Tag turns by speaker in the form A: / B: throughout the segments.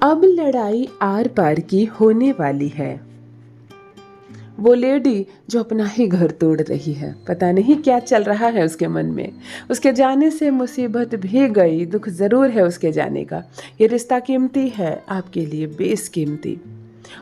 A: अब लड़ाई आर पार की होने वाली है। वो लेडी जो अपना ही घर तोड़ रही है, पता नहीं क्या चल रहा है उसके मन में। उसके जाने से मुसीबत भी गई, दुख ज़रूर है उसके जाने का। ये रिश्ता कीमती है आपके लिए, बेशकीमती,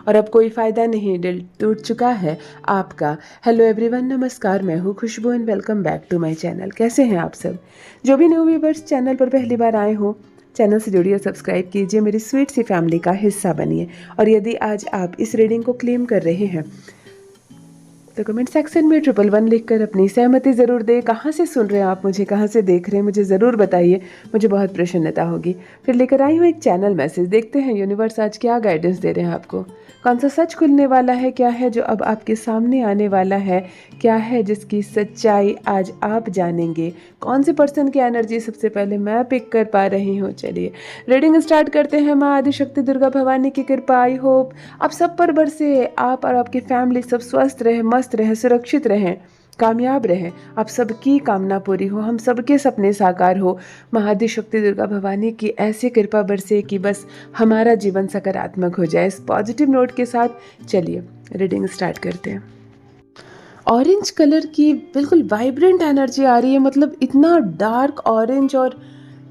A: और अब कोई फ़ायदा नहीं, दिल टूट चुका है आपका। हेलो एवरीवन, नमस्कार, मैं हूँ Khushboo and welcome back to my channel. कैसे हैं आप सब? जो भी न्यू व्यूवर्स चैनल पर पहली बार आए हो, चैनल से जुड़िए, सब्सक्राइब कीजिए, मेरी स्वीट सी फैमिली का हिस्सा बनिए। और यदि आज आप इस रीडिंग को क्लेम कर रहे हैं तो कमेंट सेक्शन में 111 लिखकर अपनी सहमति ज़रूर दें। कहाँ से सुन रहे हैं आप मुझे, कहाँ से देख रहे हैं, मुझे ज़रूर बताइए, मुझे बहुत प्रसन्नता होगी। फिर लेकर आई हूँ एक चैनल मैसेज, देखते हैं यूनिवर्स आज क्या गाइडेंस दे रहे हैं आपको। कौन सा सच खुलने वाला है, क्या है जो अब आपके सामने आने वाला है, क्या है जिसकी सच्चाई आज आप जानेंगे। कौन से पर्सन की एनर्जी सबसे पहले मैं पिक कर पा रही हूँ। चलिए रीडिंग स्टार्ट करते हैं। माँ आदिशक्ति दुर्गा भवानी की कृपा, आई होप आप सब पर बरसे, आप और आपकी फैमिली सब स्वस्थ रहे, मस्त रहे, सुरक्षित रहें, कामयाब रहें। आप सबकी कामना पूरी हो, हम सबके सपने साकार हो। महाआदिशक्ति दुर्गा भवानी की ऐसी कृपा बरसे कि बस हमारा जीवन सकारात्मक हो जाए। इस पॉजिटिव नोट के साथ चलिए रीडिंग स्टार्ट करते हैं। ऑरेंज कलर की बिल्कुल वाइब्रेंट एनर्जी आ रही है, मतलब इतना डार्क ऑरेंज, और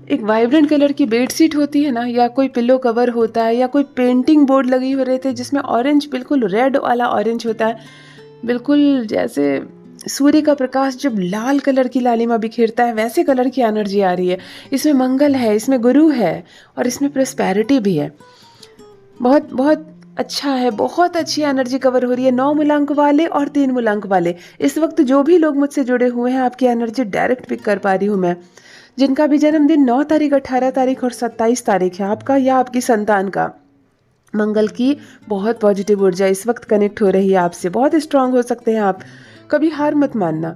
A: एक वाइब्रेंट कलर की बेडशीट होती है ना, या कोई पिलो कवर होता है, या कोई पेंटिंग बोर्ड लगी हो रहे थे जिसमें ऑरेंज, बिल्कुल रेड वाला ऑरेंज होता है, बिल्कुल जैसे सूर्य का प्रकाश जब लाल कलर की लालिमा बिखेरता है, वैसे कलर की एनर्जी आ रही है। इसमें मंगल है, इसमें गुरु है, और इसमें प्रॉस्पेरिटी भी है। बहुत बहुत अच्छा है, बहुत अच्छी एनर्जी कवर हो रही है। 9 मूलांक वाले और 3 मूलांक वाले, इस वक्त जो भी लोग मुझसे जुड़े हुए हैं, आपकी एनर्जी डायरेक्ट पिक कर पा रही हूँ मैं। जिनका भी जन्मदिन 9 तारीख, 18 तारीख और 27 तारीख है, आपका या आपकी संतान का, मंगल की बहुत पॉजिटिव ऊर्जा इस वक्त कनेक्ट हो रही है आपसे। बहुत स्ट्रांग हो सकते हैं आप। कभी हार मत मानना,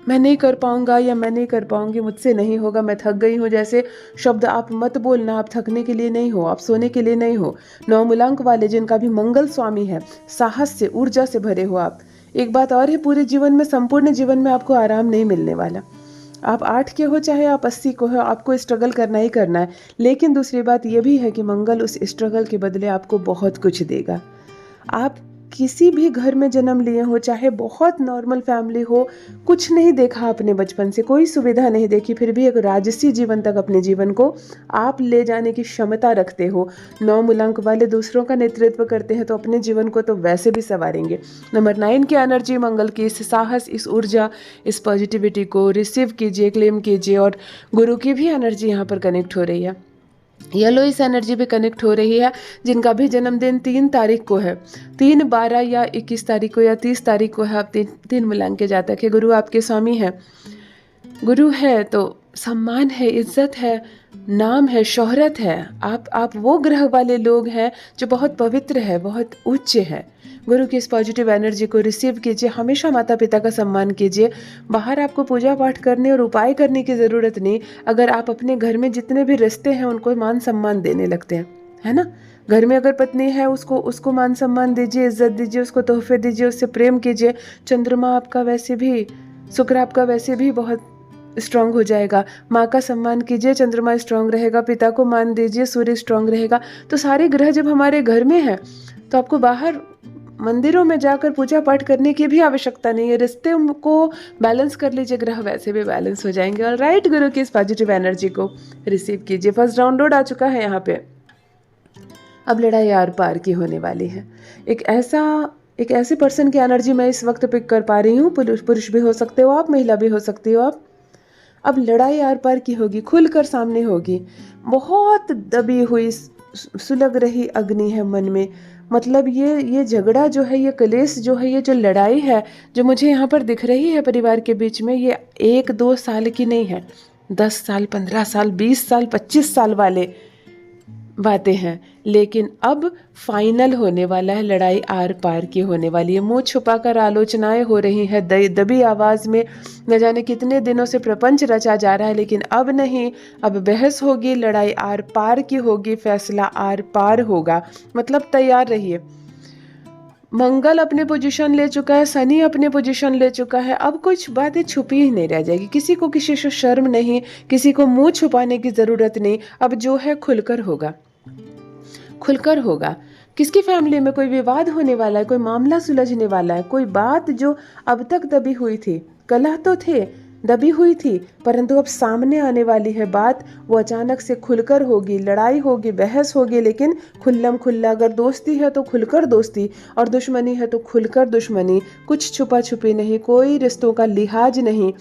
A: मैं नहीं कर पाऊंगा या मैं नहीं कर पाऊंगी, मुझसे नहीं होगा, मैं थक गई हूँ, जैसे शब्द आप मत बोलना। आप थकने के लिए नहीं हो, आप सोने के लिए नहीं हो। 9 मूलांक वाले जिनका भी मंगल स्वामी है, साहस से, ऊर्जा से भरे हो आप। एक बात और है, पूरे जीवन में, संपूर्ण जीवन में आपको आराम नहीं मिलने वाला। आप 8 के हो चाहे आप 80 को हो, आपको स्ट्रगल करना ही करना है। लेकिन दूसरी बात यह भी है कि मंगल उस स्ट्रगल के बदले आपको बहुत कुछ देगा। आप किसी भी घर में जन्म लिए हो, चाहे बहुत नॉर्मल फैमिली हो, कुछ नहीं देखा अपने बचपन से, कोई सुविधा नहीं देखी, फिर भी एक राजसी जीवन तक अपने जीवन को आप ले जाने की क्षमता रखते हो। 9 मूलांक वाले दूसरों का नेतृत्व करते हैं तो अपने जीवन को तो वैसे भी संवारेंगे। नंबर 9 की एनर्जी, मंगल की इस साहस, इस ऊर्जा, इस पॉजिटिविटी को रिसीव कीजिए, क्लेम कीजिए। और गुरु की भी एनर्जी यहाँ पर कनेक्ट हो रही है। येलो इस एनर्जी पे कनेक्ट हो रही है जिनका भी जन्मदिन 3 तारीख को है, 3, 12 या 21 तारीख को या 30 तारीख को है। आप तीन मूलांक के जातक है। गुरु आपके स्वामी है। गुरु है तो सम्मान है, इज्जत है, नाम है, शोहरत है। आप वो ग्रह वाले लोग हैं जो बहुत पवित्र है, बहुत उच्च है। गुरु की इस पॉजिटिव एनर्जी को रिसीव कीजिए। हमेशा माता पिता का सम्मान कीजिए। बाहर आपको पूजा पाठ करने और उपाय करने की ज़रूरत नहीं। अगर आप अपने घर में जितने भी रिश्ते हैं उनको मान सम्मान देने लगते हैं, है ना। घर में अगर पत्नी है, उसको मान सम्मान दीजिए, इज्जत दीजिए, उसको तोहफे दीजिए, उससे प्रेम कीजिए। चंद्रमा आपका वैसे भी, शुक्र आपका वैसे भी बहुत स्ट्रांग हो जाएगा। माँ का सम्मान कीजिए, चंद्रमा स्ट्रांग रहेगा। पिता को मान दीजिए, सूर्य स्ट्रांग रहेगा। तो सारे ग्रह जब हमारे घर में हैं तो आपको बाहर मंदिरों में जाकर पूजा पाठ करने की भी आवश्यकता नहीं है। रिश्ते को बैलेंस कर लीजिए, ग्रह वैसे भी बैलेंस हो जाएंगे। और राइट, गुरु की इस पॉजिटिव एनर्जी को रिसीव कीजिए। फर्स्ट डाउनलोड आ चुका है यहाँ पे। अब लड़ाई आर पार की होने वाली है। एक ऐसे पर्सन की एनर्जी मैं इस वक्त पिक कर पा रही हूँ। पुरुष भी हो सकते हो आप, महिला भी हो सकती हो आप। अब लड़ाई आर पार की होगी, खुलकर सामने होगी। बहुत दबी हुई, सुलग रही अग्नि है मन में। मतलब ये झगड़ा जो है, ये कलेश जो है, ये जो लड़ाई है जो मुझे यहाँ पर दिख रही है परिवार के बीच में, ये 1-2 साल की नहीं है। 10 साल, 15 साल, 20 साल, 25 साल वाले बातें हैं। लेकिन अब फाइनल होने वाला है, लड़ाई आर पार की होने वाली है। मुंह छुपाकर आलोचनाएं हो रही है दबी आवाज में। न जाने कितने दिनों से प्रपंच रचा जा रहा है, लेकिन अब नहीं, अब बहस होगी, लड़ाई आर पार की होगी, फैसला आर पार होगा। मतलब तैयार रहिए। मंगल अपने पोजीशन ले चुका है, शनि अपने पोजीशन ले चुका है। अब कुछ बातें छुपी ही नहीं रह जाएगी। किसी को किसी से शर्म नहीं, किसी को मुंह छुपाने की जरूरत नहीं। अब जो है खुलकर होगा। खुलकर होगा। किसकी फैमिली में कोई विवाद होने वाला है, कोई मामला सुलझने वाला है, कोई बात जो अब तक दबी हुई थी, कलह तो थे, दबी हुई थी, परंतु अब सामने आने वाली है बात, वो अचानक से खुलकर होगी, लड़ाई होगी, बहस होगी, लेकिन खुल्लम खुल्ला। अगर दोस्ती है तो खुलकर दोस्ती, और दुश्मनी है तो खुलकर दुश्मनी। कुछ छुपा छुपी नहीं, कोई रिश्तों का लिहाज नहीं।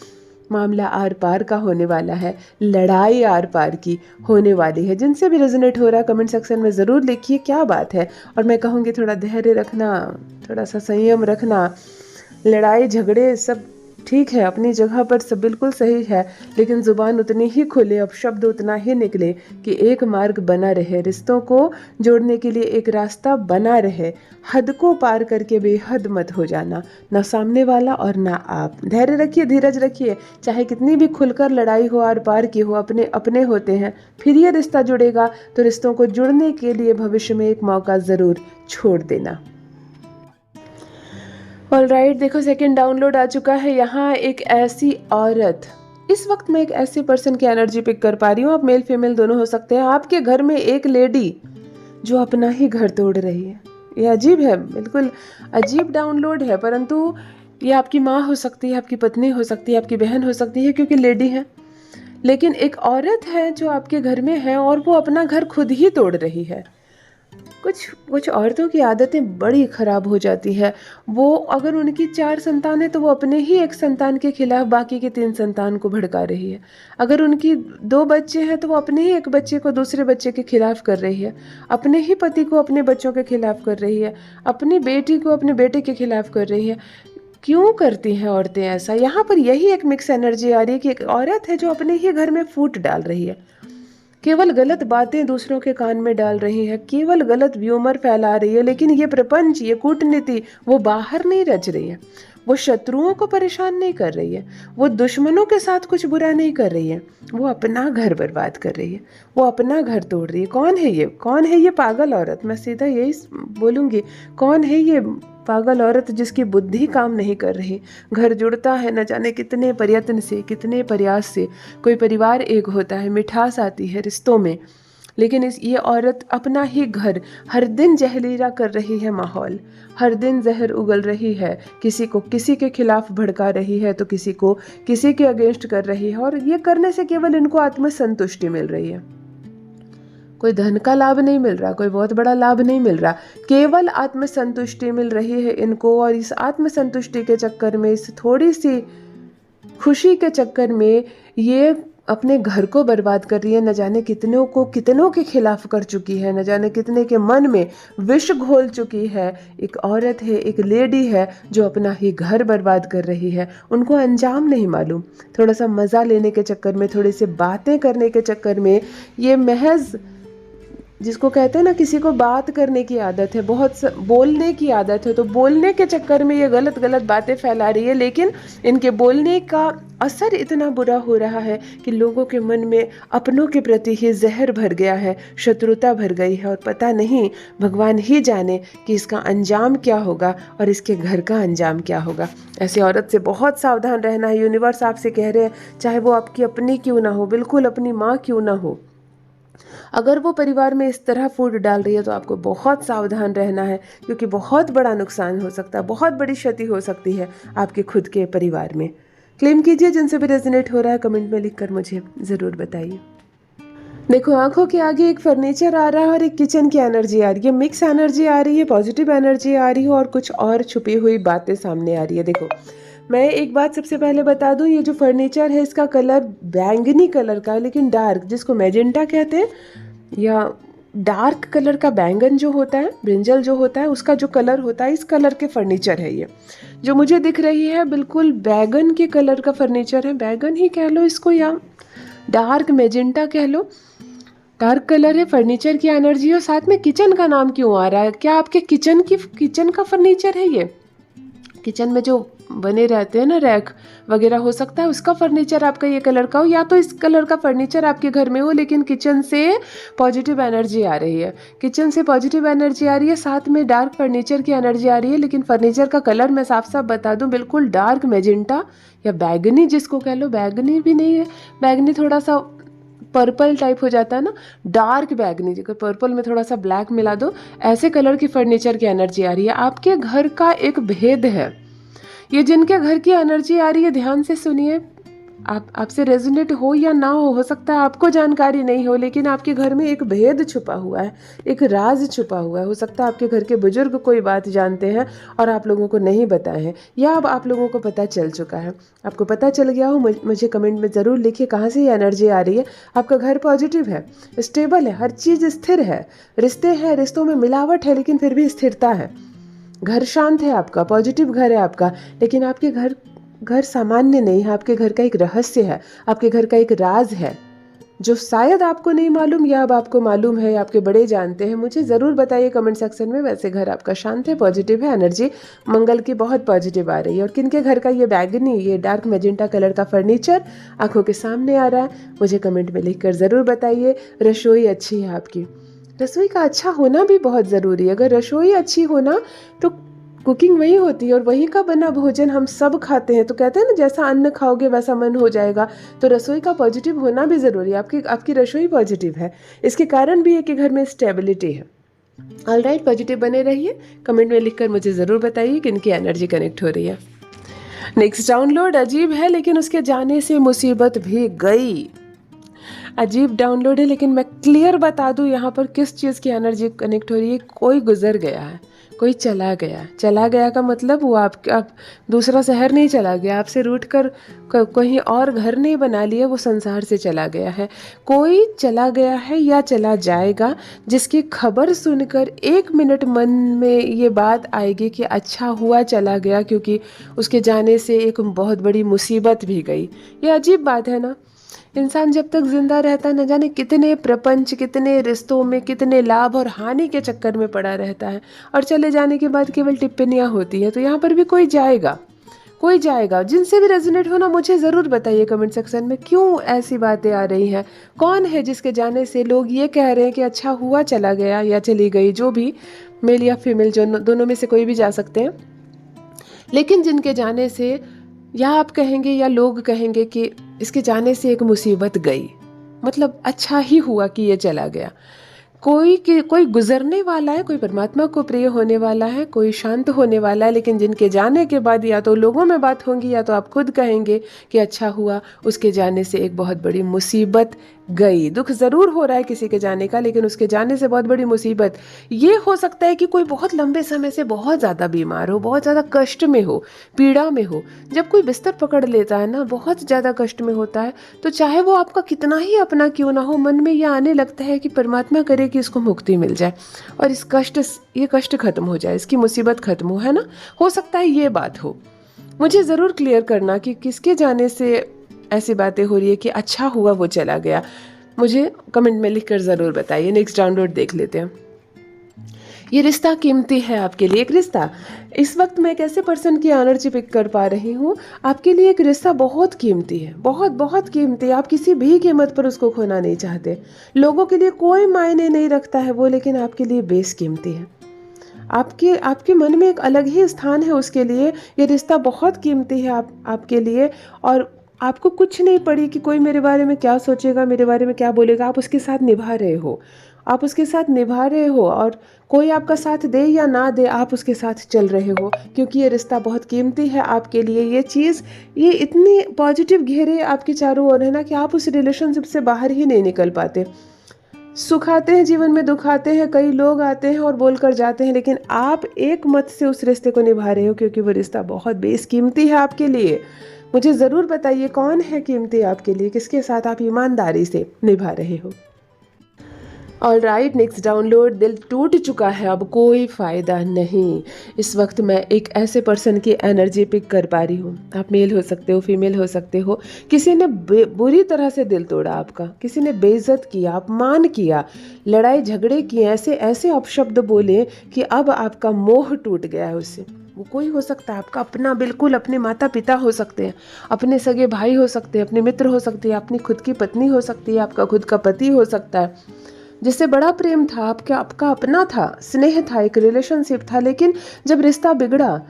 A: मामला आर पार का होने वाला है, लड़ाई आर पार की होने वाली है। जिनसे भी रेजोनेट हो रहा है कमेंट सेक्शन में ज़रूर लिखिए क्या बात है। और मैं कहूँगी थोड़ा धैर्य रखना, थोड़ा सा संयम रखना। लड़ाई झगड़े सब ठीक है, अपनी जगह पर सब बिल्कुल सही है, लेकिन ज़ुबान उतनी ही खुले, अब शब्द उतना ही निकले कि एक मार्ग बना रहे, रिश्तों को जोड़ने के लिए एक रास्ता बना रहे। हद को पार करके बेहद मत हो जाना, ना सामने वाला और ना आप। धैर्य रखिए, धीरज रखिए, चाहे कितनी भी खुलकर लड़ाई हो, आर पार की हो, अपने अपने होते हैं। फिर ये रिश्ता जुड़ेगा, तो रिश्तों को जुड़ने के लिए भविष्य में एक मौका ज़रूर छोड़ देना। ऑलराइट, देखो सेकंड डाउनलोड आ चुका है। यहाँ एक ऐसी औरत, इस वक्त मैं एक ऐसे पर्सन की एनर्जी पिक कर पा रही हूँ, आप मेल फीमेल दोनों हो सकते हैं। आपके घर में एक लेडी जो अपना ही घर तोड़ रही है। ये अजीब है, बिल्कुल अजीब डाउनलोड है, परंतु ये आपकी माँ हो सकती है, आपकी पत्नी हो सकती है, आपकी बहन हो सकती है, क्योंकि लेडी है। लेकिन एक औरत है जो आपके घर में है और वो अपना घर खुद ही तोड़ रही है। कुछ औरतों की आदतें बड़ी ख़राब हो जाती है। वो अगर उनकी 4 संतान है तो वो अपने ही एक संतान के खिलाफ बाकी के 3 संतान को भड़का रही है। अगर उनकी 2 बच्चे हैं तो वो अपने ही एक बच्चे को दूसरे बच्चे के खिलाफ कर रही है, अपने ही पति को अपने बच्चों के खिलाफ कर रही है, अपनी बेटी को अपने बेटे के खिलाफ कर रही है। क्यों करती हैं औरतें ऐसा? यहाँ पर यही एक मिक्स एनर्जी आ रही है कि एक औरत है जो अपने ही घर में फूट डाल रही है, केवल गलत बातें दूसरों के कान में डाल रही है, केवल गलत व्यूमर फैला रही है। लेकिन ये प्रपंच, ये कूटनीति वो बाहर नहीं रच रही है, वो शत्रुओं को परेशान नहीं कर रही है, वो दुश्मनों के साथ कुछ बुरा नहीं कर रही है, वो अपना घर बर्बाद कर रही है, वो अपना घर तोड़ रही है। कौन है ये? कौन है ये पागल औरत? मैं सीधा यही बोलूँगी, कौन है ये पागल औरत जिसकी बुद्धि काम नहीं कर रही? घर जुड़ता है न जाने कितने प्रयत्न से, कितने प्रयास से, कोई परिवार एक होता है, मिठास आती है रिश्तों में, लेकिन ये औरत अपना ही घर हर दिन जहरीला कर रही है। माहौल हर दिन जहर उगल रही है, किसी को किसी के खिलाफ भड़का रही है तो किसी को किसी के अगेंस्ट कर रही है, और ये करने से केवल इनको आत्मसंतुष्टि मिल रही है। कोई धन का लाभ नहीं मिल रहा, कोई बहुत बड़ा लाभ नहीं मिल रहा, केवल आत्मसंतुष्टि मिल रही है इनको। और इस आत्मसंतुष्टि के चक्कर में, इस थोड़ी सी खुशी के चक्कर में ये अपने घर को बर्बाद कर रही है। न जाने कितनों के खिलाफ कर चुकी है, न जाने कितने के मन में विष घोल चुकी है। एक औरत है, एक लेडी है जो अपना ही घर बर्बाद कर रही है। उनको अंजाम नहीं मालूम, थोड़ा सा मज़ा लेने के चक्कर में, थोड़ी सी बातें करने के चक्कर में, ये महज जिसको कहते हैं ना, किसी को बात करने की आदत है, बहुत बोलने की आदत है, तो बोलने के चक्कर में ये गलत गलत बातें फैला रही है। लेकिन इनके बोलने का असर इतना बुरा हो रहा है कि लोगों के मन में अपनों के प्रति ही जहर भर गया है, शत्रुता भर गई है, और पता नहीं, भगवान ही जाने कि इसका अंजाम क्या होगा और इसके घर का अंजाम क्या होगा। ऐसी औरत से बहुत सावधान रहना है। यूनिवर्स आपसे कह रहे हैं, चाहे वो आपकी अपनी क्यों ना हो, बिल्कुल अपनी माँ क्यों ना हो, अगर वो परिवार में इस तरह फूट डाल रही है तो आपको बहुत सावधान रहना है, क्योंकि बहुत बड़ा नुकसान हो सकता है, बहुत बड़ी क्षति हो सकती है आपके खुद के परिवार में। क्लेम कीजिए, जिनसे भी रेजोनेट हो रहा है कमेंट में लिखकर मुझे ज़रूर बताइए। देखो, आंखों के आगे एक फर्नीचर आ रहा है और एक किचन की एनर्जी आ रही है, मिक्स एनर्जी आ रही है, पॉजिटिव एनर्जी आ रही है, और कुछ और छुपी हुई बातें सामने आ रही है। देखो, मैं एक बात सबसे पहले बता दूं, ये जो फर्नीचर है इसका कलर बैंगनी कलर का है, लेकिन डार्क, जिसको मैजेंटा कहते हैं, या डार्क कलर का बैंगन जो होता है, ब्रिंजल जो होता है, उसका जो कलर होता है, इस कलर के फर्नीचर है। ये जो मुझे दिख रही है बिल्कुल बैगन के कलर का फर्नीचर है, बैगन ही कह लो इसको या डार्क मैजेंटा कह लो, डार्क कलर है, फर्नीचर की एनर्जी। और साथ में किचन का नाम क्यों आ रहा है? क्या आपके किचन का फर्नीचर है? ये किचन में जो बने रहते हैं ना, रैक वगैरह, हो सकता है उसका फर्नीचर आपका ये कलर का हो, या तो इस कलर का फर्नीचर आपके घर में हो, लेकिन किचन से पॉजिटिव एनर्जी आ रही है, किचन से पॉजिटिव एनर्जी आ रही है, साथ में डार्क फर्नीचर की एनर्जी आ रही है। लेकिन फर्नीचर का कलर मैं साफ साफ बता दूं, बिल्कुल डार्क मैजेंटा या बैगनी, जिसको कह लो, बैगनी भी नहीं है, बैगनी थोड़ा सा पर्पल टाइप हो जाता है ना, डार्क बैगनी, अगर पर्पल में थोड़ा सा ब्लैक मिला दो, ऐसे कलर की फर्नीचर की एनर्जी आ रही है। आपके घर का एक भेद है ये। जिनके घर की एनर्जी आ रही है, ध्यान से सुनिए, आपसे रेजोनेट हो या ना हो सकता है आपको जानकारी नहीं हो, लेकिन आपके घर में एक भेद छुपा हुआ है, एक राज छुपा हुआ है। हो सकता है आपके घर के बुजुर्ग कोई बात जानते हैं और आप लोगों को नहीं बताए हैं, या अब आप लोगों को पता चल चुका है। आपको पता चल गया हो, मुझे कमेंट में ज़रूर लिखिए कहाँ से ये एनर्जी आ रही है। आपका घर पॉजिटिव है, स्टेबल है, हर चीज़ स्थिर है, रिश्ते हैं, रिश्तों में मिलावट है लेकिन फिर भी स्थिरता है। घर शांत है आपका, पॉजिटिव घर है आपका, लेकिन आपके घर सामान्य नहीं है। आपके घर का एक रहस्य है, आपके घर का एक राज है जो शायद आपको नहीं मालूम, या अब आपको मालूम है, आपके बड़े जानते हैं। मुझे ज़रूर बताइए कमेंट सेक्शन में। वैसे घर आपका शांत है, पॉजिटिव है, एनर्जी मंगल की बहुत पॉजिटिव आ रही है। और किनके घर का ये बैगनी, ये डार्क मैजेंटा कलर का फर्नीचर आंखों के सामने आ रहा है, मुझे कमेंट में लिख कर ज़रूर बताइए। रसोई अच्छी है आपकी, रसोई का अच्छा होना भी बहुत ज़रूरी है। अगर रसोई अच्छी होना तो कुकिंग वही होती है और वही का बना भोजन हम सब खाते हैं। तो कहते हैं ना, जैसा अन्न खाओगे वैसा मन हो जाएगा। तो रसोई का पॉजिटिव होना भी ज़रूरी है। आपकी रसोई पॉजिटिव है, इसके कारण भी है कि घर में स्टेबिलिटी है। ऑलराइट, पॉजिटिव बने रहिए। कमेंट में लिखकर मुझे ज़रूर बताइए कि इनकी एनर्जी कनेक्ट हो रही है। नेक्स्ट डाउनलोड अजीब है लेकिन उसके जाने से मुसीबत भी गई। अजीब डाउनलोड है लेकिन मैं क्लियर बता दूं यहाँ पर किस चीज़ की एनर्जी कनेक्ट हो रही है। कोई गुजर गया है, कोई चला गया। चला गया का मतलब वो आप दूसरा शहर नहीं चला गया, आपसे रूठ कर कहीं और घर नहीं बना लिया, वो संसार से चला गया है। कोई चला गया है या चला जाएगा जिसकी खबर सुनकर 1 मिनट मन में ये बात आएगी कि अच्छा हुआ चला गया, क्योंकि उसके जाने से एक बहुत बड़ी मुसीबत भी गई। ये अजीब बात है ना। इंसान जब तक जिंदा रहता न जाने कितने प्रपंच, कितने रिश्तों में, कितने लाभ और हानि के चक्कर में पड़ा रहता है, और चले जाने के बाद केवल टिप्पणियाँ होती है। तो यहाँ पर भी कोई जाएगा, कोई जाएगा। जिनसे भी रेजोनेट हो ना, मुझे ज़रूर बताइए कमेंट सेक्शन में क्यों ऐसी बातें आ रही हैं। कौन है जिसके जाने से लोग ये कह रहे हैं कि अच्छा हुआ चला गया या चली गई, जो भी, मेल या फीमेल, जो दोनों में से कोई भी जा सकते हैं। लेकिन जिनके जाने से, या आप कहेंगे या लोग कहेंगे कि इसके जाने से एक मुसीबत गई, मतलब अच्छा ही हुआ कि ये चला गया। कोई गुजरने वाला है, कोई परमात्मा को प्रिय होने वाला है, कोई शांत होने वाला है, लेकिन जिनके जाने के बाद या तो लोगों में बात होंगी या तो आप खुद कहेंगे कि अच्छा हुआ उसके जाने से एक बहुत बड़ी मुसीबत गई। दुख ज़रूर हो रहा है किसी के जाने का, लेकिन उसके जाने से बहुत बड़ी मुसीबत। ये हो सकता है कि कोई बहुत लंबे समय से बहुत ज़्यादा बीमार हो, बहुत ज़्यादा कष्ट में हो, पीड़ा में हो। जब कोई बिस्तर पकड़ लेता है ना, बहुत ज़्यादा कष्ट में होता है, तो चाहे वो आपका कितना ही अपना क्यों ना हो, मन में यह आने लगता है कि परमात्मा करे कि इसको मुक्ति मिल जाए और ये कष्ट खत्म हो जाए, इसकी मुसीबत खत्म हो, है ना। हो सकता है ये बात हो। मुझे ज़रूर क्लियर करना कि किसके जाने से ऐसी बातें हो रही है कि अच्छा हुआ वो चला गया। मुझे कमेंट में लिखकर ज़रूर बताइए। नेक्स्ट डाउनलोड देख लेते हैं। ये रिश्ता कीमती है आपके लिए। एक रिश्ता, इस वक्त मैं एक ऐसे पर्सन की एनर्जी पिक कर पा रही हूँ, आपके लिए एक रिश्ता बहुत कीमती है, बहुत बहुत कीमती है। आप किसी भी कीमत पर उसको खोना नहीं चाहते। लोगों के लिए कोई मायने नहीं रखता है वो, लेकिन आपके लिए बेस कीमती है। आपके मन में एक अलग ही स्थान है उसके लिए। ये रिश्ता बहुत कीमती है आपके लिए, और आपको कुछ नहीं पड़ी कि कोई मेरे बारे में क्या सोचेगा, मेरे बारे में क्या बोलेगा। आप उसके साथ निभा रहे हो, आप उसके साथ निभा रहे हो, और कोई आपका साथ दे या ना दे, आप उसके साथ चल रहे हो, क्योंकि ये रिश्ता बहुत कीमती है आपके लिए। ये चीज़, ये इतनी पॉजिटिव घेरे आपके चारों ओर है ना कि आप उस रिलेशनशिप से बाहर ही नहीं निकल पाते। सुख आते हैं जीवन में, दुख आते हैं, कई लोग आते हैं और बोल कर जाते हैं, लेकिन आप एक मत से उस रिश्ते को निभा रहे हो, क्योंकि वो रिश्ता बहुत बेसकीमती है आपके लिए। मुझे ज़रूर बताइए कौन है कीमती आपके लिए, किसके साथ आप ईमानदारी से निभा रहे हो। Alright, next download. दिल टूट चुका है, अब कोई फ़ायदा नहीं। इस वक्त मैं एक ऐसे पर्सन की एनर्जी पिक कर पा रही हूँ। आप मेल हो सकते हो, फीमेल हो सकते हो। किसी ने बुरी तरह से दिल तोड़ा आपका, किसी ने बेइज्जत किया, अपमान किया, लड़ाई झगड़े किए, ऐसे ऐसे अपशब्द बोले कि अब आपका मोह टूट गया है उससे। वो कोई हो सकता है आपका अपना, बिल्कुल अपने माता पिता हो सकते हैं, अपने सगे भाई हो सकते हैं, अपने मित्र हो सकते हैं, अपनी खुद की पत्नी हो सकती है, आपका खुद का पति हो सकता है, जिससे बड़ा प्रेम था, आपका अपना था, स्नेह था, एक रिलेशनशिप था। लेकिन जब रिश्ता बिगड़ा,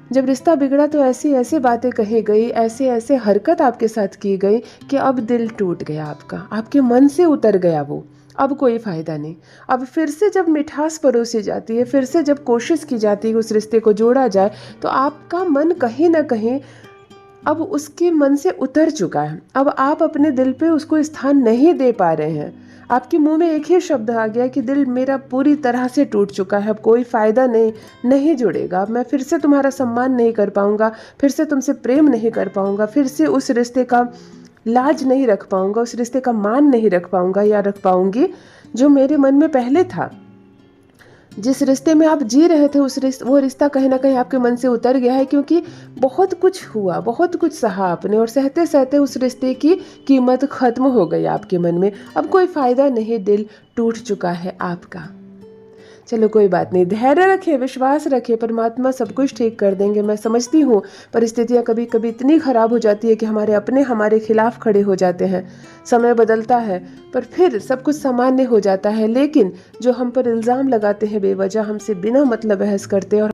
A: जब रिश्ता बिगड़ा तो ऐसी ऐसी बातें कही गई, ऐसे ऐसे हरकत आपके साथ की गई कि अब दिल टूट गया आपका, आपके मन से उतर गया वो। अब कोई फ़ायदा नहीं। अब फिर से जब मिठास परोसी जाती है, फिर से जब कोशिश की जाती है उस रिश्ते को जोड़ा जाए, तो आपका मन कहीं ना कहीं अब उसके मन से उतर चुका है। अब आप अपने दिल पे उसको स्थान नहीं दे पा रहे हैं। आपके मुंह में एक ही शब्द आ गया कि दिल मेरा पूरी तरह से टूट चुका है, अब कोई फ़ायदा नहीं, नहीं जुड़ेगा। अब मैं फिर से तुम्हारा सम्मान नहीं कर पाऊँगा, फिर से तुमसे प्रेम नहीं कर पाऊँगा, फिर से उस रिश्ते का लाज नहीं रख पाऊँगा, उस रिश्ते का मान नहीं रख पाऊँगा या रख पाऊँगी जो मेरे मन में पहले था। जिस रिश्ते में आप जी रहे थे वो रिश्ता कहीं ना कहीं आपके मन से उतर गया है, क्योंकि बहुत कुछ हुआ, बहुत कुछ सहा आपने, और सहते सहते उस रिश्ते की कीमत ख़त्म हो गई आपके मन में। अब कोई फ़ायदा नहीं, दिल टूट चुका है आपका। चलो कोई बात नहीं, धैर्य रखें, विश्वास रखें, परमात्मा सब कुछ ठीक कर देंगे। मैं समझती हूँ परिस्थितियाँ कभी कभी इतनी ख़राब हो जाती है कि हमारे अपने हमारे खिलाफ खड़े हो जाते हैं। समय बदलता है पर फिर सब कुछ सामान्य हो जाता है, लेकिन जो हम पर इल्ज़ाम लगाते हैं बेवजह, हमसे बिना मतलब बहस करते हैं, और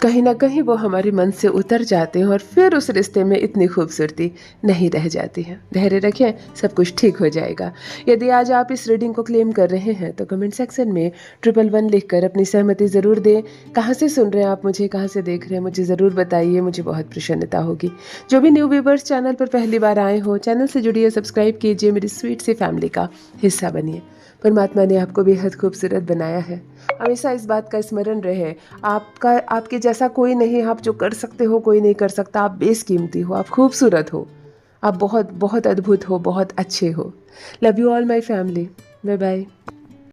A: कहीं ना कहीं वो हमारे मन से उतर जाते हैं, और फिर उस रिश्ते में इतनी खूबसूरती नहीं रह जाती है। धैर्य रखें, सब कुछ ठीक हो जाएगा। यदि आज आप इस रीडिंग को क्लेम कर रहे हैं तो कमेंट सेक्शन में 111 लिखकर अपनी सहमति ज़रूर दें। कहाँ से सुन रहे हैं आप मुझे, कहाँ से देख रहे हैं, मुझे ज़रूर बताइए, मुझे बहुत प्रसन्नता होगी। जो भी न्यू व्यूवर्स चैनल पर पहली बार आए हो, चैनल से जुड़िए, सब्सक्राइब कीजिए, मेरी स्वीट सी फैमिली का हिस्सा बनिए। परमात्मा ने आपको बेहद खूबसूरत बनाया है। हमेशा इस बात का स्मरण रहे, आपके जैसा कोई नहीं। आप जो कर सकते हो कोई नहीं कर सकता। आप बेशकीमती हो, आप खूबसूरत हो, आप बहुत बहुत अद्भुत हो, बहुत अच्छे हो। Love you all my family. Bye bye.